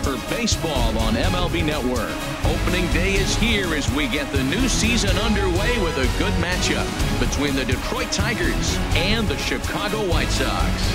for baseball on MLB Network. Opening day is here as we get the new season underway with a good matchup between the Detroit Tigers and the Chicago White Sox.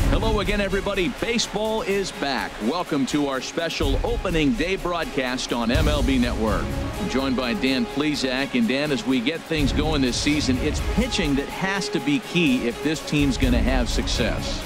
Hello again, everybody. Baseball is back. Welcome to our special opening day broadcast on MLB Network. I'm joined by Dan Plesac. And Dan, as we get things going this season, it's pitching that has to be key if this team's going to have success.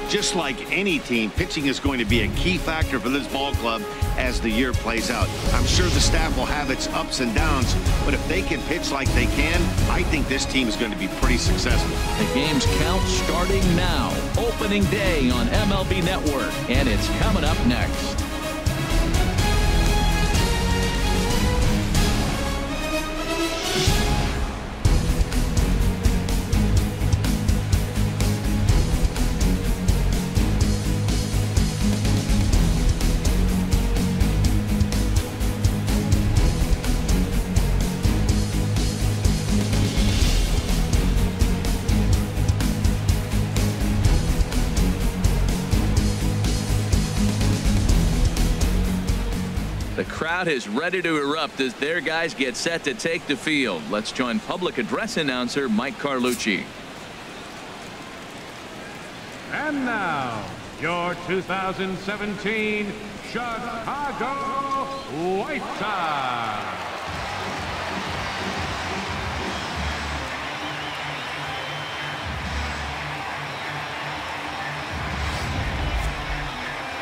Just like any team, pitching is going to be a key factor for this ball club as the year plays out. I'm sure the staff will have its ups and downs, but if they can pitch like they can, I think this team is going to be pretty successful. The game's count starting now. Opening day on MLB Network, and it's coming up next. The crowd is ready to erupt as their guys get set to take the field. Let's join public address announcer Mike Carlucci. And now, your 2017 Chicago White Sox.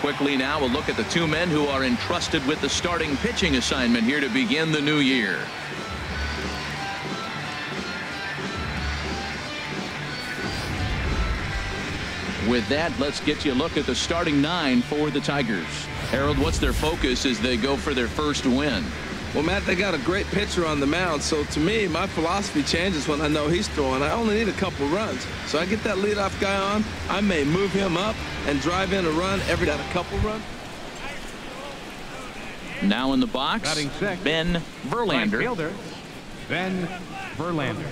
Quickly now, we'll look at the two men who are entrusted with the starting pitching assignment here to begin the new year. With that, let's get you a look at the starting nine for the Tigers. Harold, what's their focus as they go for their first win? Well, Matt, they got a great pitcher on the mound, so to me, my philosophy changes when I know he's throwing. I only need a couple runs. So I get that leadoff guy on, I may move him up and drive in a run every got a couple runs. Now in the box, Ben Verlander. Right fielder, Ben Verlander.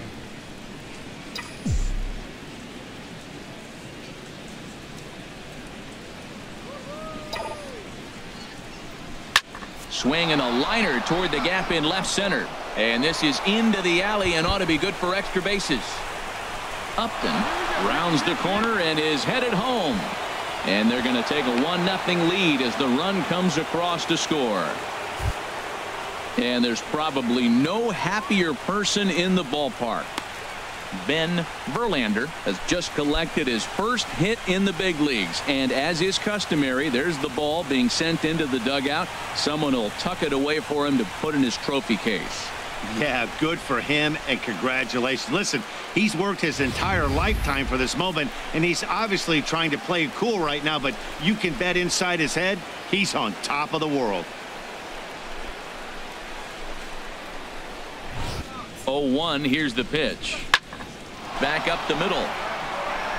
Swing and a liner toward the gap in left center. And this is into the alley and ought to be good for extra bases. Upton rounds the corner and is headed home. And they're going to take a 1-0 lead as the run comes across to score. And there's probably no happier person in the ballpark. Ben Verlander has just collected his first hit in the big leagues, and as is customary, there's the ball being sent into the dugout. Someone will tuck it away for him to put in his trophy case. Yeah, good for him, and congratulations. Listen, he's worked his entire lifetime for this moment, and he's obviously trying to play cool right now, but you can bet inside his head he's on top of the world. 0-1, here's the pitch. Back up the middle.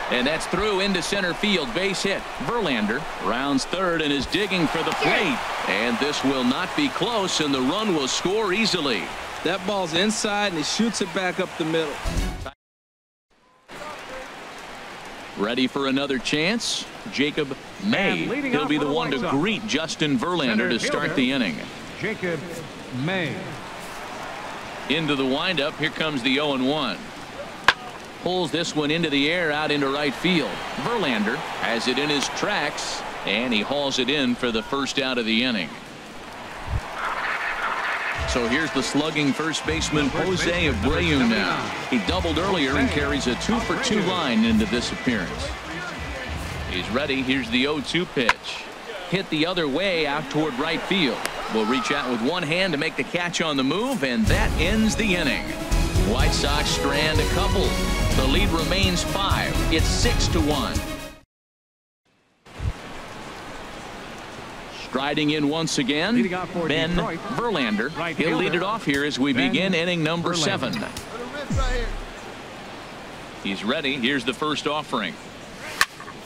And that's through into center field. Base hit. Verlander rounds third and is digging for the plate. And this will not be close, and the run will score easily. That ball's inside, and he shoots it back up the middle. Ready for another chance? Jacob May. He'll be the one to greet Justin Verlander to start the inning. Jacob May. Into the windup. Here comes the 0-1. Pulls this one into the air out into right field. Verlander has it in his tracks, and he hauls it in for the first out of the inning. So here's the slugging first baseman Jose Abreu now. He doubled earlier and carries a 2-for-2 line into this appearance. He's ready. Here's the 0-2 pitch. Hit the other way out toward right field. Will reach out with one hand to make the catch on the move, and that ends the inning. White Sox strand a couple. The lead remains 5. It's 6-1. Striding in once again, Ben Verlander. He'll lead it off here as we begin inning number 7. He's ready. Here's the first offering.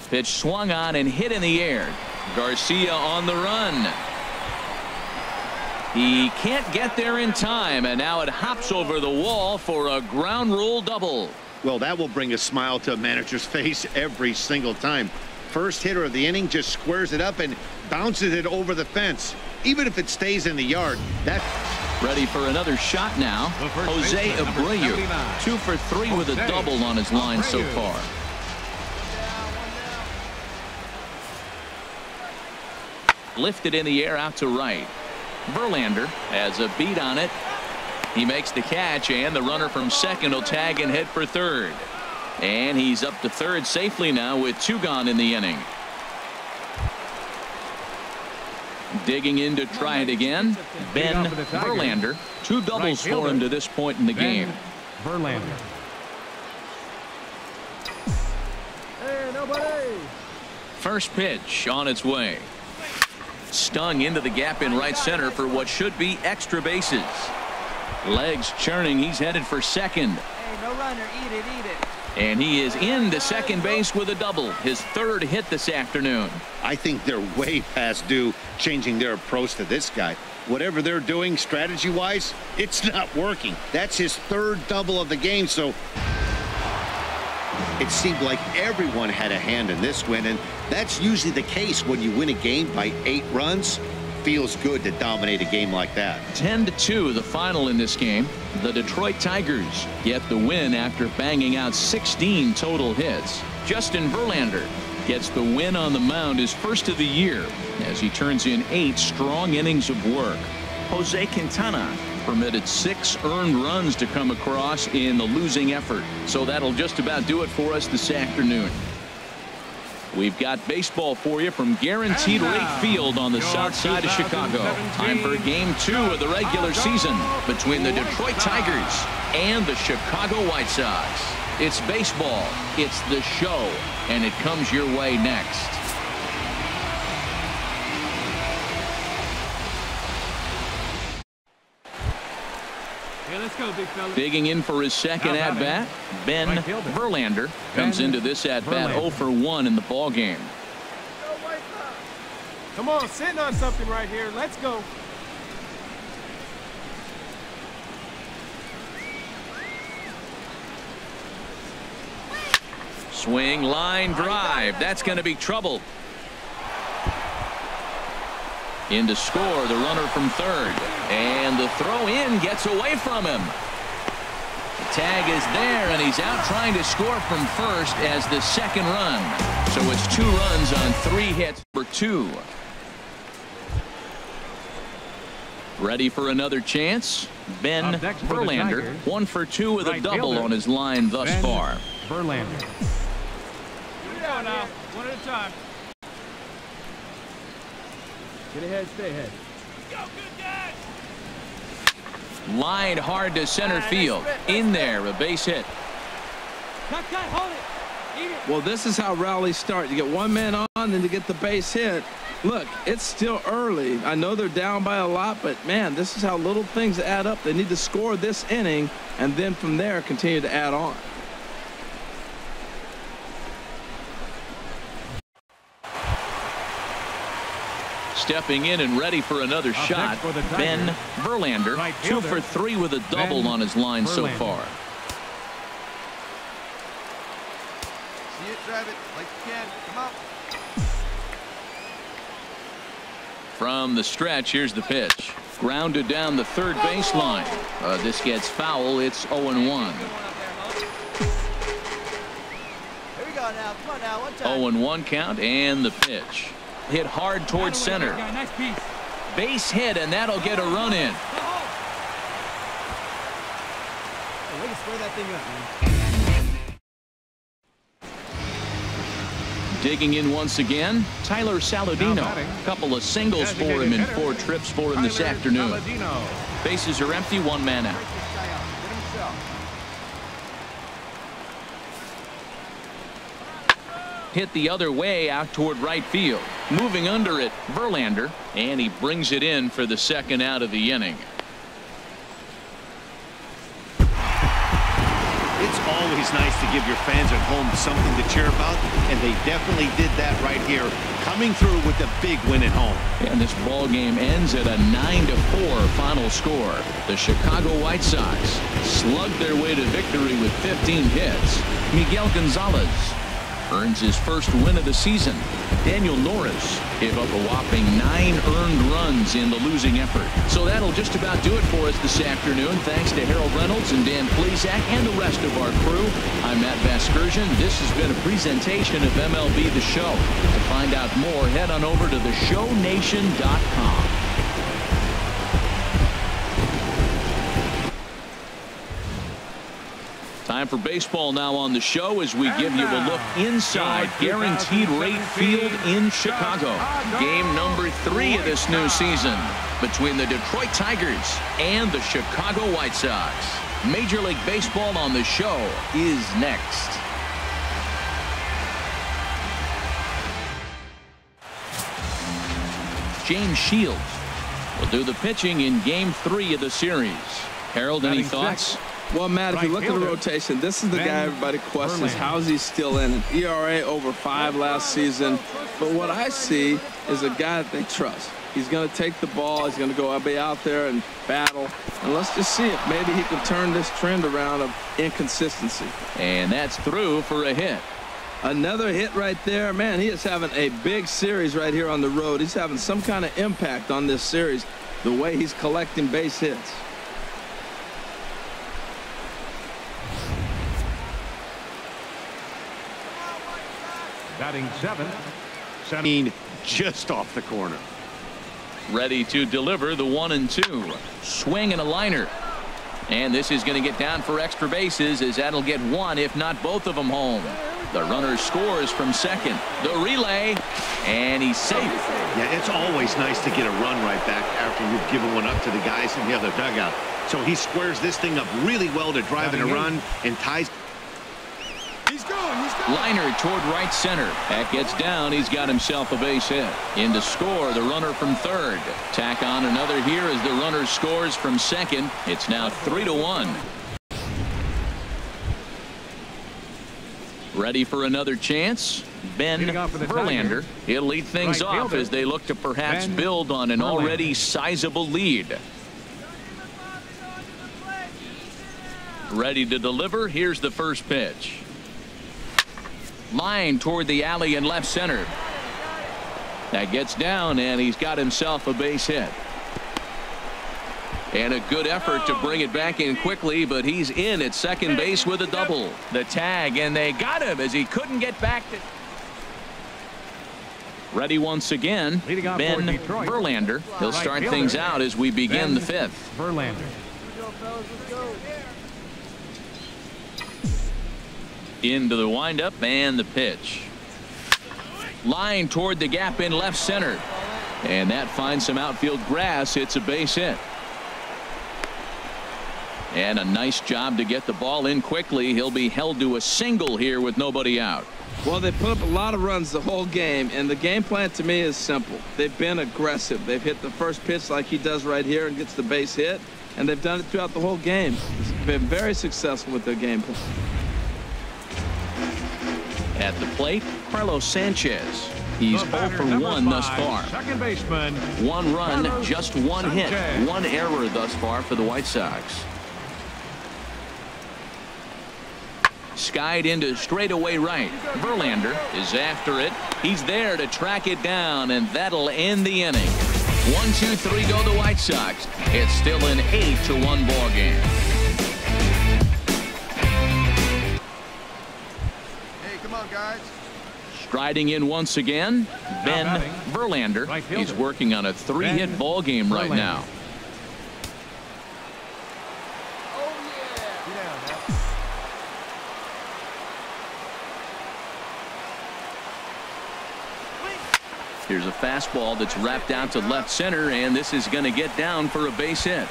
Pitch swung on and hit in the air. Garcia on the run. He can't get there in time, and now it hops over the wall for a ground rule double. Well, that will bring a smile to a manager's face every single time. First hitter of the inning just squares it up and bounces it over the fence. Even if it stays in the yard, that... Ready for another shot now. Jose Abreu, 2 for 3 with a double on his line so far. Lifted in the air out to right. Verlander has a beat on it. He makes the catch, and the runner from second will tag and head for third. And he's up to third safely now with 2 gone in the inning. Digging in to try it again, Ben Verlander. 2 doubles for him to this point in the game. Verlander. Hey, nobody. First pitch on its way. Stung into the gap in right center for what should be extra bases. Legs churning. He's headed for second. Hey, no runner. Eat it, eat it. And he is into second base with a double. His 3rd hit this afternoon. I think they're way past due changing their approach to this guy. Whatever they're doing strategy-wise, it's not working. That's his 3rd double of the game, so it seemed like everyone had a hand in this win, and that's usually the case when you win a game by 8 runs. Feels good to dominate a game like that. 10-2 the final in this game. The Detroit Tigers get the win after banging out 16 total hits. Justin Verlander gets the win on the mound, his first of the year, as he turns in 8 strong innings of work. Jose Quintana permitted 6 earned runs to come across in the losing effort. So that'll just about do it for us this afternoon. We've got baseball for you from Guaranteed Rate Field on the south side of Chicago. Time for game 2 of the regular season between the Detroit Tigers and the Chicago White Sox. It's baseball, it's the show, and it comes your way next. Let's go, big fella. Digging in for his second at-bat, Ben Verlander comes into this at-bat 0 for 1 in the ball game. Come on, sitting on something right here. Let's go. Swing, line drive. That's going to be trouble. In to score, the runner from third. And the throw in gets away from him. The tag is there, and he's out trying to score from first as the second run. So it's 2 runs on 3 hits for 2. Ready for another chance? Ben Verlander, 1 for 2 with a double on his line thus far. Verlander. Here we go now. 1 at a time. Get ahead, stay ahead. Go, good guys. Lined hard to center field. In there, a base hit. Cut, hold it. Eat it. Well, this is how rallies start. You get 1 man on, then you get the base hit. Look, it's still early. I know they're down by a lot, but, man, this is how little things add up. They need to score this inning, and then from there continue to add on. Stepping in and ready for another shot, Ben Verlander, 2 for 3 with a double on his line so far. See it, drive it like you can. Come on. From the stretch, here's the pitch. Grounded down the third baseline. This gets foul. It's 0-1. Here we go now. Come on now. 1 time. 0-1 count, and the pitch. Hit hard towards center. Nice piece. Base hit, and that'll get a run in. Way to square that thing up, man. Digging in once again, Tyler Saladino. A couple of singles for him and 4 trips for him this afternoon. Bases are empty, 1 man out. Hit the other way out toward right field. Moving under it, Verlander, and he brings it in for the second out of the inning. It's always nice to give your fans at home something to cheer about, and they definitely did that right here, coming through with a big win at home. And this ball game ends at a 9-4 final score. The Chicago White Sox slugged their way to victory with 15 hits. Miguel Gonzalez earns his first win of the season. Daniel Norris gave up a whopping 9 earned runs in the losing effort. So that'll just about do it for us this afternoon. Thanks to Harold Reynolds and Dan Plesac and the rest of our crew. I'm Matt Vasgersian. This has been a presentation of MLB The Show. To find out more, head on over to theshownation.com. Time for baseball now on the show as we give you a look inside Guaranteed Rate Field in Chicago. Game number 3 of this new season between the Detroit Tigers and the Chicago White Sox. Major League Baseball on the show is next. James Shields will do the pitching in Game 3 of the series. Harold, any thoughts? Well, Matt, if you look at the rotation, this is the guy everybody questions. How's he still in it? ERA over 5 last season. But what I see is a guy that they trust. He's going to take the ball. He's going to go be out there and battle. And let's just see if maybe he can turn this trend around of inconsistency. And that's through for a hit. Another hit right there. Man, he is having a big series right here on the road. He's having some kind of impact on this series, the way he's collecting base hits. Batting 7th. Just off the corner. Ready to deliver the 1-2. Swing and a liner. And this is going to get down for extra bases as that'll get one, if not both of them, home. The runner scores from second. The relay. And he's safe. Yeah, it's always nice to get a run right back after you've given one up to the guys in the other dugout. So he squares this thing up really well to drive in a run and ties. He's going. Liner toward right center. That gets down. He's got himself a base hit. In to score, the runner from third. Tack on another here as the runner scores from second. It's now 3-1. Ready for another chance? Ben Verlander. He'll lead things off as they look to perhaps build on an already sizable lead. Ready to deliver. Here's the first pitch. Line toward the alley in left center. That gets down, and he's got himself a base hit. And a good effort to bring it back in quickly, but he's in at second base with a double. The tag, and they got him as he couldn't get back to. Ready once again, Ben Verlander. He'll start things out as we begin the 5th. Verlander. Into the windup and the pitch. Line toward the gap in left center. And that finds some outfield grass. It's a base hit. And a nice job to get the ball in quickly. He'll be held to a single here with nobody out. Well, they put up a lot of runs the whole game, and the game plan to me is simple. They've been aggressive. They've hit the first pitch like he does right here and gets the base hit, and they've done it throughout the whole game. It's been very successful with their game plan. At the plate, Carlos Sanchez. He's 0 for 1 thus far. Second baseman. 1 run, just 1 hit, 1 error thus far for the White Sox. Skied into straightaway right. Verlander is after it. He's there to track it down, and that'll end the inning. 1-2-3 go the White Sox. It's still an 8-1 ball game. Guys. Striding in once again, Ben Verlander. He's working on a 3-hit ball game right now. Oh, yeah. Here's a fastball that's wrapped out to left center, and this is going to get down for a base hit.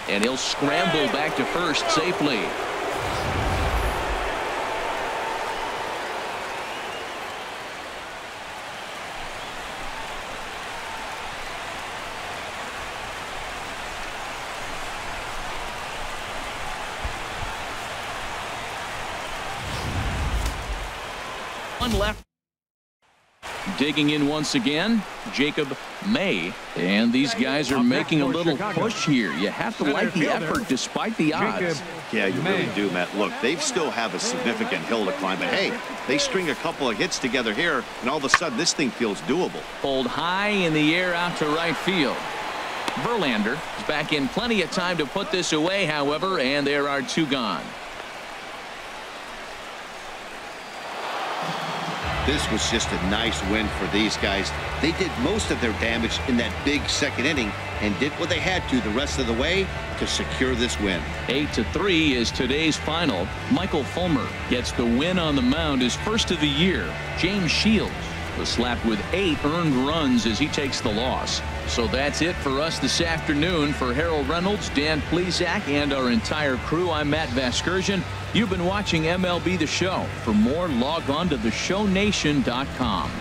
And he'll scramble back to first safely. one left. Digging in once again, Jacob May. And these guys are making a little push here. You have to like the effort despite the odds. Yeah, you really do, Matt. Look, they still have a significant hill to climb. But, hey, they string a couple of hits together here, and all of a sudden this thing feels doable. Pulled high in the air out to right field. Verlander is back in plenty of time to put this away, however, and there are two gone. This was just a nice win for these guys. They did most of their damage in that big second inning and did what they had to the rest of the way to secure this win. 8-3 is today's final. Michael Fulmer gets the win on the mound, his first of the year. James Shields was slapped with 8 earned runs as he takes the loss. So that's it for us this afternoon. For Harold Reynolds, Dan Plesac, and our entire crew, I'm Matt Vasgersian. You've been watching MLB The Show. For more, log on to theshownation.com.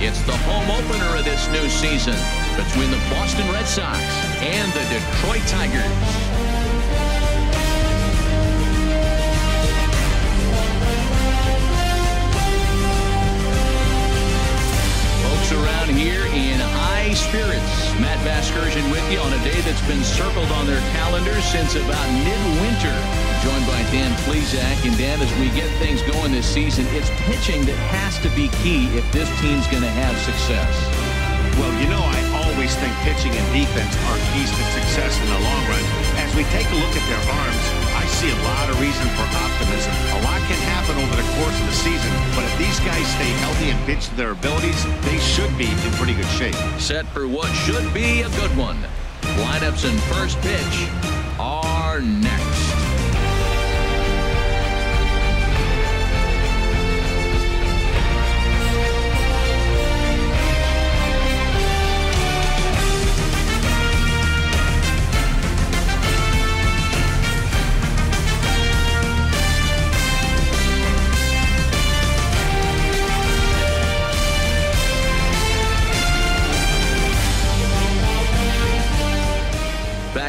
It's the home opener of this new season between the Boston Red Sox and the Detroit Tigers. Folks around here in high spirits. Matt Vasgersian with you on a day that's been circled on their calendars since about midwinter. Joined by Dan Plesac. And Dan, as we get things going this season, it's pitching that has to be key if this team's going to have success. Well, you know, I always think pitching and defense are keys to success in the long run. As we take a look at their arms, I see a lot of reason for optimism. A lot can happen over the course of the season, but if these guys stay healthy and pitch to their abilities, they should be in pretty good shape. Set for what should be a good one. Lineups and first pitch are next.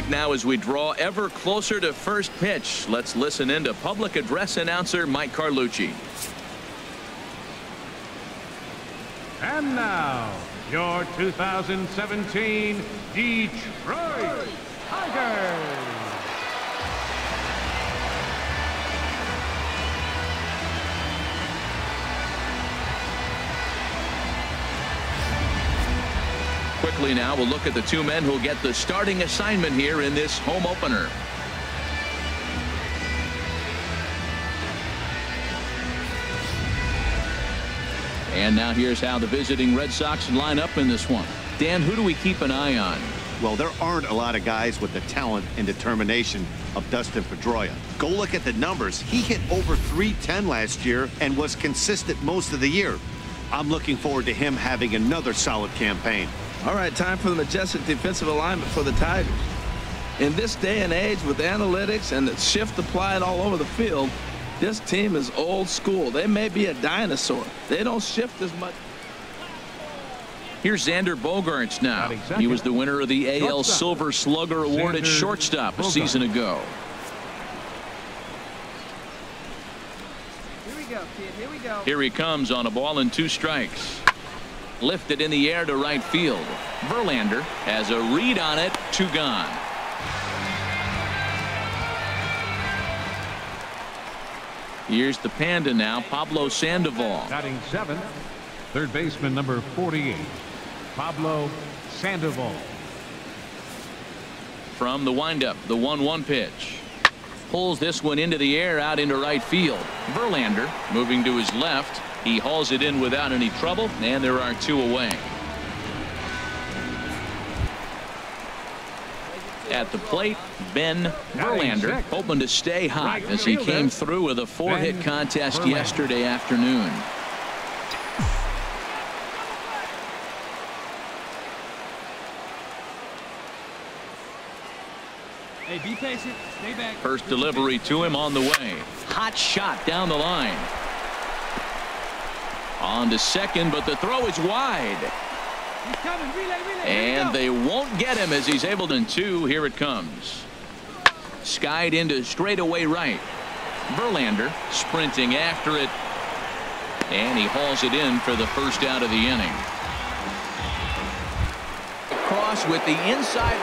Now as we draw ever closer to first pitch, let's listen in to public address announcer Mike Carlucci. And now, your 2017 Detroit Tigers. Quickly now, we'll look at the two men who'll get the starting assignment here in this home opener. And now here's how the visiting Red Sox line up in this one. Dan, who do we keep an eye on? Well, there aren't a lot of guys with the talent and determination of Dustin Pedroia. Go look at the numbers. He hit over .310 last year and was consistent most of the year. I'm looking forward to him having another solid campaign. All right, time for the majestic defensive alignment for the Tigers. In this day and age with analytics and the shift applied all over the field, this team is old school. They may be a dinosaur. They don't shift as much. Here's Xander Bogaerts now. He was the winner of the AL Silver Slugger Award at shortstop a season ago. Here we go, kid. Here we go. Here he comes on a ball and 2 strikes. Lifted in the air to right field. Verlander has a read on it. 2 gone. Here's the Panda now, Pablo Sandoval. Batting 7th, third baseman number 48, Pablo Sandoval. From the windup, the 1-1 pitch. Pulls this one into the air out into right field. Verlander moving to his left. He hauls it in without any trouble, and there are 2 away. At the plate, Ben Verlander hoping to stay hot as he came through with a 4-hit contest yesterday afternoon. Be patient. Stay back. First delivery to him on the way. Hot shot down the line. On to second, but the throw is wide. He's coming. Relay. And they won't get him as he's able to. Two. Here it comes. Skied into straightaway right. Verlander sprinting after it. And he hauls it in for the first out of the inning. Cross with the inside.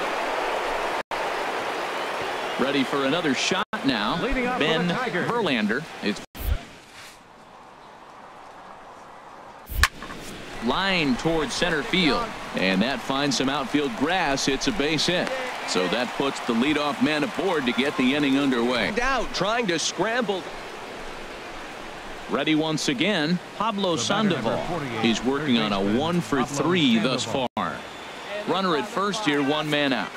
Ready for another shot now. Ben Verlander. It's line towards center field. And that finds some outfield grass. It's a base hit. So that puts the leadoff man aboard to get the inning underway. Out trying to scramble. Ready once again, Pablo Sandoval. He's working on a 1-for-3 thus far. Runner at first here, one man out.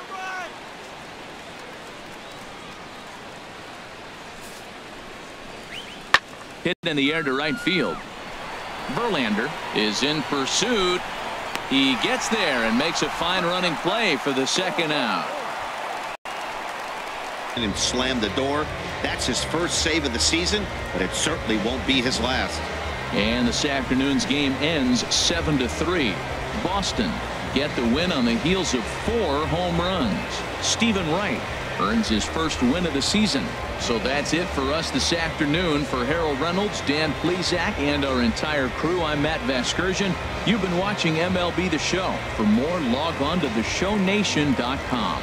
Hit in the air to right field. Verlander is in pursuit. He gets there and makes a fine running play for the second out. And slam the door. That's his first save of the season, but it certainly won't be his last. And this afternoon's game ends 7-3. Boston get the win on the heels of 4 home runs. Stephen Wright earns his first win of the season. So that's it for us this afternoon. For Harold Reynolds, Dan Plesac, and our entire crew, I'm Matt Vasgersian. You've been watching MLB The Show. For more, log on to theshownation.com.